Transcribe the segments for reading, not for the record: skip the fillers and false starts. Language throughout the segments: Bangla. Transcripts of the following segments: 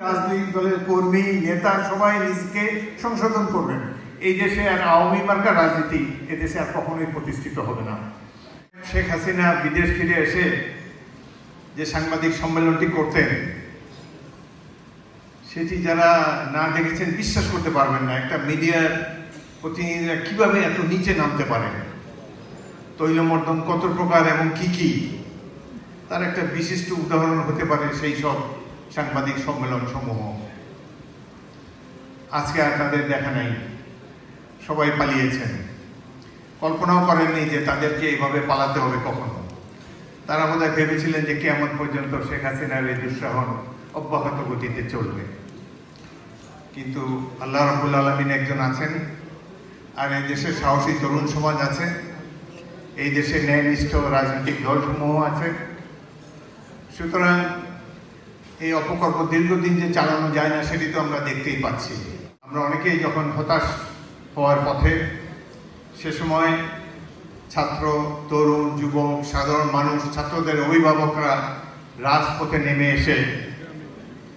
রাজনৈতিক দলের কর্মী নেতা সবাই নিজেকে সংশোধন করবেন। এই দেশে আর আওয়ামী মার্কা রাজনীতি এদেশে আর কখনোই প্রতিষ্ঠিত হবে না। শেখ হাসিনা বিদেশ ফিরে এসে যে সাংবাদিক সম্মেলনটি করতেন সেটি যারা না দেখেছেন বিশ্বাস করতে পারবেন না একটা মিডিয়ার প্রতিনিধিরা কিভাবে এত নিচে নামতে পারেন, তৈলমর্দন কত প্রকার এবং কি তার একটা বিশিষ্ট উদাহরণ হতে পারে সেই সব সাংবাদিক সম্মেলন সমূহ। আজকে আর তাদের দেখা নাই, সবাই পালিয়েছেন। কল্পনাও করেননি যে তাদেরকে এইভাবে পালাতে হবে কখনো। তারা বোধহয় ভেবেছিলেন যে কিয়ামত পর্যন্ত শেখ হাসিনার এই দুঃসাহন অব্যাহত গতিতে চলবে। কিন্তু আল্লাহ রাব্বুল আলামিন একজন আছেন, আর এই দেশের সাহসী তরুণ সমাজ আছে, এই দেশে ন্যায়নিষ্ঠ রাজনৈতিক দলসমূহ আছে। সুতরাং এই অপকর্ম দীর্ঘদিন যে চালানো যায় না সেটি তো আমরা দেখতেই পাচ্ছি। আমরা অনেকেই যখন হতাশ হওয়ার পথে, সে সময় ছাত্র, তরুণ, যুবক, সাধারণ মানুষ, ছাত্রদের অভিভাবকরা রাজপথে নেমে এসে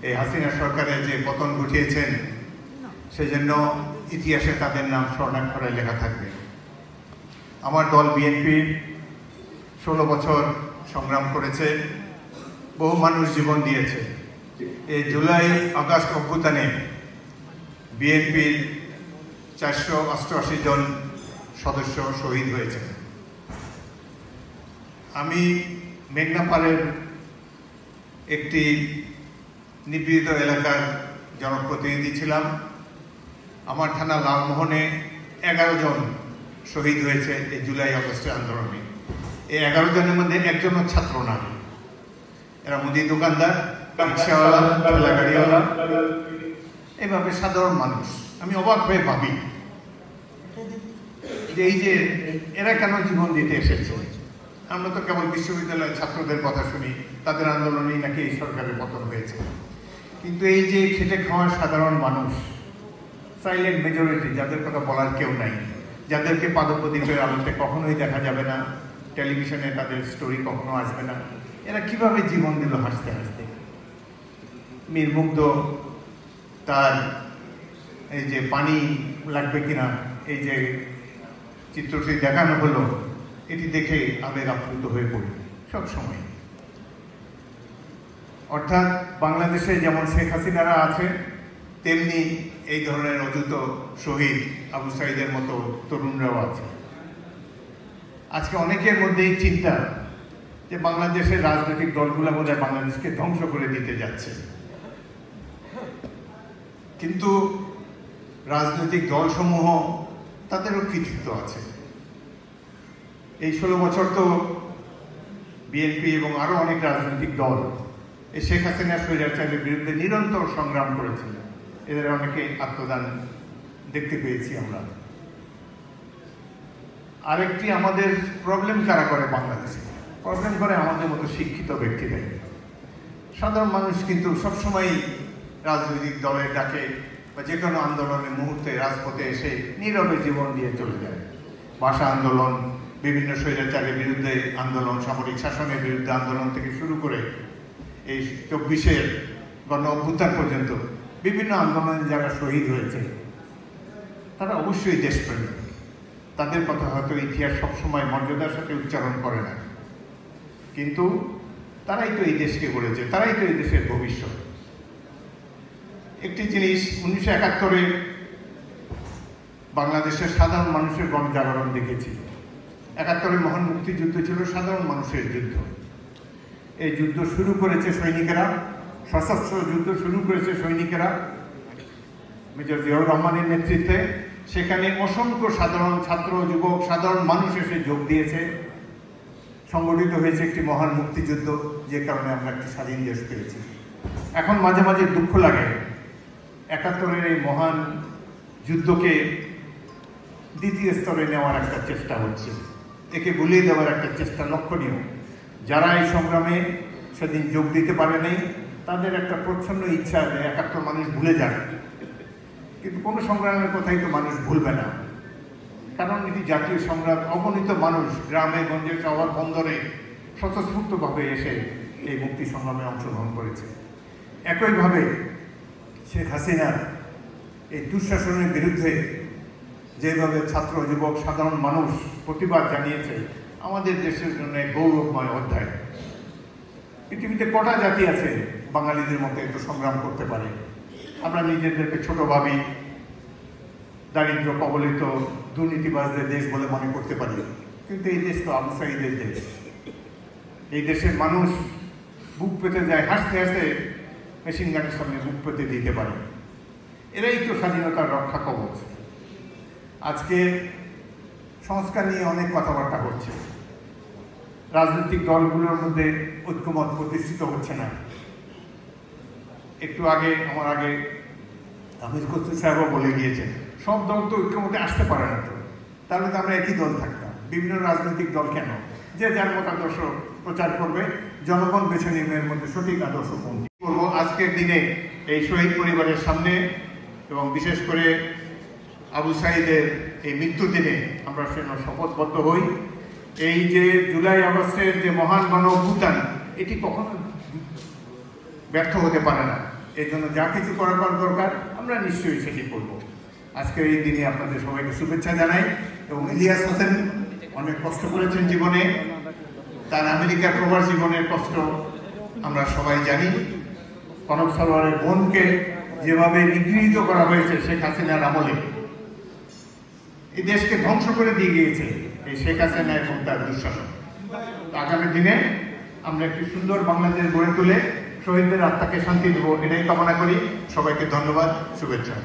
এই হাসিনা সরকারের যে পতন ঘটিয়েছেন সেজন্য ইতিহাসে তাদের নাম স্বর্ণাক্ষরে লেখা থাকবে। আমার দল বিএনপি 16 বছর সংগ্রাম করেছে, বহু মানুষ জীবন দিয়েছে। এই জুলাই আগস্ট অভ্যুত্থানে বিএনপির 488 জন সদস্য শহীদ হয়েছে। আমি মেঘনাপাড়ের একটি নিপীড়িত এলাকার জনপ্রতিনিধি ছিলাম। আমার থানা লালমোহনে 11 জন শহীদ হয়েছে এই জুলাই আগস্টের আন্দোলনে। এই 11 জনের মধ্যে একজনও ছাত্র না, এরা মুদি দোকানদার, রিক্সাওয়ালা, ঠেলা গাড়িওয়ালা, এভাবে সাধারণ মানুষ। আমি অবাক হয়ে ভাবি যে এই যে এরা কেন জীবন দিতে এসেছে। আমরা তো কেবল বিশ্ববিদ্যালয়ের ছাত্রদের কথা শুনি, তাদের আন্দোলনেই নাকি এই সরকারের পতন হয়েছে। কিন্তু এই যে খেটে খাওয়া সাধারণ মানুষ, সাইলেন্ট মেজরিটি, যাদের কথা বলার কেউ নাই, যাদেরকে পাদপ্রদীপের আলোতে কখনোই দেখা যাবে না, টেলিভিশনে তাদের স্টোরি কখনো আসবে না, এরা কিভাবে জীবন দিল হাসতে হাসতে। মীর মুগ্ধ তার এই যে পানি লাগবে কিনা এই যে চিত্রটি দেখানো হলো, এটি দেখে আবেগ আপ্লুত হয়ে পড়ি সব সময়। অর্থাৎ বাংলাদেশে যেমন শেখ হাসিনারা আছে, তেমনি এই ধরনের অযুত শহীদ আবু সাইদের মতো তরুণরাও আছে। আজকে অনেকের মধ্যেই চিন্তা যে বাংলাদেশের রাজনৈতিক দলগুলো বোধহয় বাংলাদেশকে ধ্বংস করে দিতে যাচ্ছে। কিন্তু রাজনৈতিক দলসমূহ তাদেরও কৃতিত্ব আছে। এই 16 বছর তো বিএনপি এবং আরো অনেক রাজনৈতিক দল এই শেখ হাসিনা স্বৈরাচারের বিরুদ্ধে নিরন্তর সংগ্রাম করেছিল। এদের অনেকে আত্মদান দেখতে পেয়েছি আমরা। আরেকটি আমাদের প্রবলেম কারা করে বাংলাদেশে, প্রবলেম করে আমাদের মতো শিক্ষিত ব্যক্তিরাই। সাধারণ মানুষ কিন্তু সবসময় রাজনৈতিক দলের ডাকে বা যে কোনো আন্দোলনের মুহূর্তে রাজপথে এসে নীরবে জীবন দিয়ে চলে যায়। ভাষা আন্দোলন, বিভিন্ন স্বৈরাচারের বিরুদ্ধে আন্দোলন, সামরিক শাসনের বিরুদ্ধে আন্দোলন থেকে শুরু করে এই 24-এর গণ অভ্যুত্থান পর্যন্ত বিভিন্ন আন্দোলনে যারা শহীদ হয়েছে তারা অবশ্যই দেশপ্রেমী। তাদের কথা হয়তো ইতিহাস সবসময় মর্যাদার সাথে উচ্চারণ করে না, কিন্তু তারাই তো এই দেশকে গড়েছে, তারাই তো এই দেশের ভবিষ্যৎ। একটি জিনিস 1971-এ বাংলাদেশের সাধারণ মানুষের গণজাগরণ দেখেছি। 71-এর মহান মুক্তিযুদ্ধ ছিল সাধারণ মানুষের যুদ্ধ। এই যুদ্ধ শুরু করেছে সৈনিকেরা, সশস্ত্র যুদ্ধ শুরু করেছে সৈনিকেরা মেজর জিয়াউর রহমানের নেতৃত্বে। সেখানে অসংখ্য সাধারণ ছাত্র, যুবক, সাধারণ মানুষ এসে যোগ দিয়েছে। সংগঠিত হয়েছে একটি মহান মুক্তিযুদ্ধ, যে কারণে আমরা একটি স্বাধীন দেশ পেয়েছি। এখন মাঝে মাঝে দুঃখ লাগে 71-এর এই মহান যুদ্ধকে দ্বিতীয় স্তরে নেওয়ার একটা চেষ্টা হচ্ছে, একে ভুলিয়ে দেওয়ার একটা চেষ্টা লক্ষণীয়। যারা এই সংগ্রামে সেদিন যোগ দিতে পারে নাই তাদের একটা প্রচ্ছন্ন ইচ্ছা যে 71 মানুষ ভুলে যান, কিন্তু কোনো সংগ্রামের কথাই তো মানুষ ভুলবে না, কারণ এটি জাতীয় সংগ্রাম। অগণিত মানুষ গ্রামে গঞ্জে শহর বন্দরে স্বতঃস্ফূর্তভাবে এসে এই মুক্তি সংগ্রামে অংশগ্রহণ করেছে। একইভাবে শেখ হাসিনার এই দুঃশাসনের বিরুদ্ধে যেভাবে ছাত্র যুবক সাধারণ মানুষ প্রতিবাদ জানিয়েছে, আমাদের দেশের জন্য গৌরবময় অধ্যায়। পৃথিবীতে কটা জাতি আছে বাঙালিদের মতো একটু সংগ্রাম করতে পারে? আমরা নিজেদেরকে ছোট ভাবি, দারিদ্র কবলিত দুর্নীতিবাজদের দেশ বলে মনে করতে পারি, কিন্তু এই দেশ তো আবু সাঈদের দেশ। এই দেশের মানুষ বুক পেতে যায়, হাসতে হাসতে মেশিন গানের সামনে বুক পেতে দিতে পারে। এরাই তো স্বাধীনতার রক্ষা কবচ। আজকে সংস্কার নিয়ে অনেক কথাবার্তা হচ্ছে, রাজনৈতিক দলগুলোর মধ্যে ঐক্যমত প্রতিষ্ঠিত হচ্ছে না। একটু আগে আমার আগে আমির খসরু সাহেবও বলে গিয়েছেন, সব দল তো ঐক্যমতে আসতে পারে না। তো তাহলে তো আমরা একই দল থাকতাম। বিভিন্ন রাজনৈতিক দল কেন? যে যার মত আদর্শ প্রচার করবে, জনগণ বেছে নেবে এর মধ্যে সঠিক আদর্শ কোনটি। করব আজকের দিনে এই শহীদ পরিবারের সামনে, এবং বিশেষ করে আবু সাঈদের এই মৃত্যুর দিনে আমরা সেন শপথবদ্ধ হই। এই যে জুলাই আগস্টের যে মহান গণ অভ্যুত্থান, এটি কখনো ব্যর্থ হতে পারে না। এই জন্য যা কিছু করার দরকার আমরা নিশ্চয়ই সেটি করব। আজকের এই দিনে আপনাদের সবাইকে শুভেচ্ছা জানাই। এবং ইলিয়াস হোসেন অনেক কষ্ট করেছেন জীবনে, তার আমেরিকার প্রবাস জীবনের কষ্ট আমরা সবাই জানি। কনক সারোয়ারের বোনকে যেভাবে নিগৃহীত করা হয়েছে শেখ হাসিনার আমলে, এই দেশকে ধ্বংস করে দিয়ে গিয়েছে এই শেখ হাসিনা এবং তার দুঃশাসন। আগামী দিনে আমরা একটি সুন্দর বাংলাদেশ গড়ে তুলে শহীদদের আত্মাকে শান্তি দেবো, এটাই কামনা করি। সবাইকে ধন্যবাদ, শুভেচ্ছা।